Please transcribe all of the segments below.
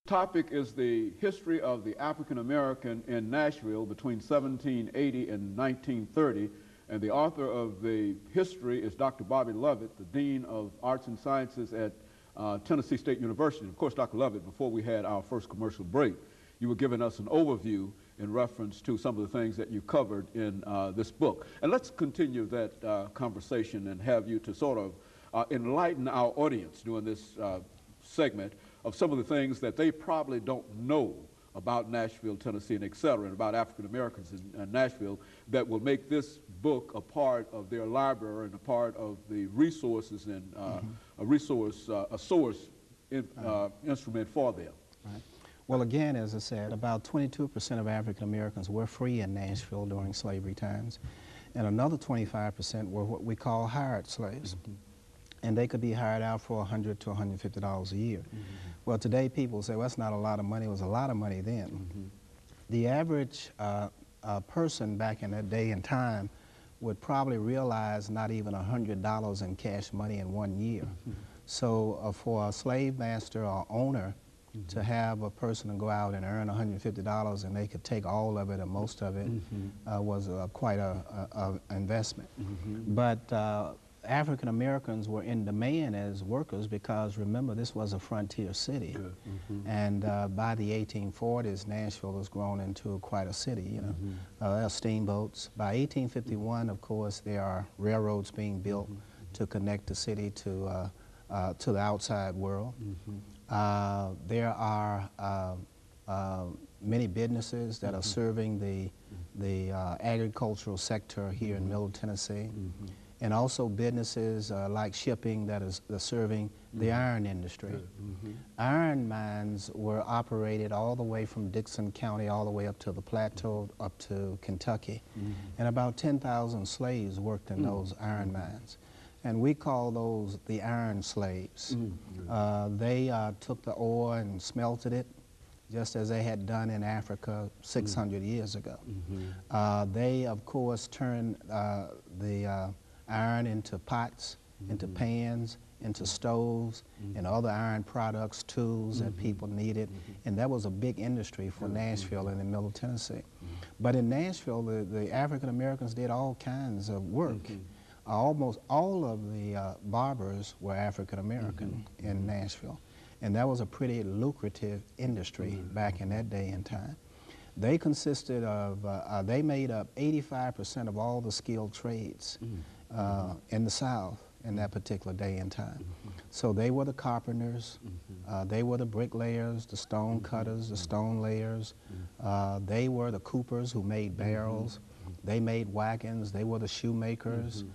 Topic is the history of the African American in Nashville between 1780 and 1930. And the author of the history is Dr. Bobby Lovett, the Dean of Arts and Sciences at Tennessee State University. Of course, Dr. Lovett, before we had our first commercial break, you were giving us an overview in reference to some of the things that you covered in this book. And let's continue that conversation and have you to sort of enlighten our audience during this segment of some of the things that they probably don't know about Nashville, Tennessee, and et cetera, and about African Americans in Nashville, that will make this book a part of their library and a part of the resources and a source instrument for them. Right. Well, again, as I said, about 22% of African Americans were free in Nashville during slavery times, and another 25% were what we call hired slaves. And they could be hired out for $100 to $150 a year. Well, today people say, well, that's not a lot of money. It was a lot of money then. The average person back in that day and time would probably realize not even $100 in cash money in 1 year. So for a slave master or owner to have a person to go out and earn $150 and they could take all of it or most of it was quite an investment. But African Americans were in demand as workers because, remember, this was a frontier city. And by the 1840s, Nashville was grown into quite a city, you know. There are steamboats. By 1851, of course, there are railroads being built to connect the city to the outside world. There are many businesses that are serving the agricultural sector here in Middle Tennessee. And also businesses like shipping that is serving the iron industry. Iron mines were operated all the way from Dixon County all the way up to the plateau, up to Kentucky. And about 10,000 slaves worked in those iron mines. And we call those the iron slaves. They took the ore and smelted it, just as they had done in Africa 600 years ago. They, of course, turned the iron into pots, into pans, into stoves, and other iron products, tools that people needed. And that was a big industry for Nashville and in Middle Tennessee. But in Nashville, the African Americans did all kinds of work. Almost all of the barbers were African American in Nashville. And that was a pretty lucrative industry back in that day and time. They consisted of, they made up 85% of all the skilled trades in the South in that particular day and time. So they were the carpenters, they were the bricklayers, the stone cutters, the stone layers, they were the coopers who made barrels, they made wagons, they were the shoemakers.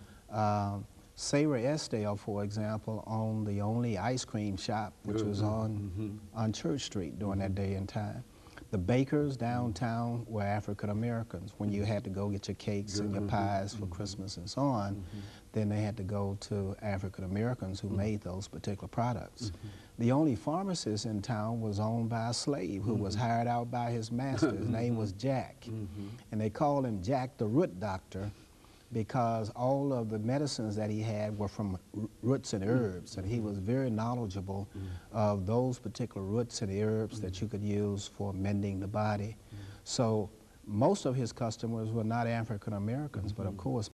Sarah Esdale, for example, owned the only ice cream shop which was on Church Street during that day and time. The bakers downtown were African Americans. When you had to go get your cakes and your pies for Christmas and so on, then they had to go to African Americans who made those particular products. The only pharmacist in town was owned by a slave who was hired out by his master. His name was Jack. And they called him Jack the Root Doctor because all of the medicines that he had were from roots and herbs, and he was very knowledgeable of those particular roots and herbs that you could use for mending the body. So most of his customers were not African Americans, but of course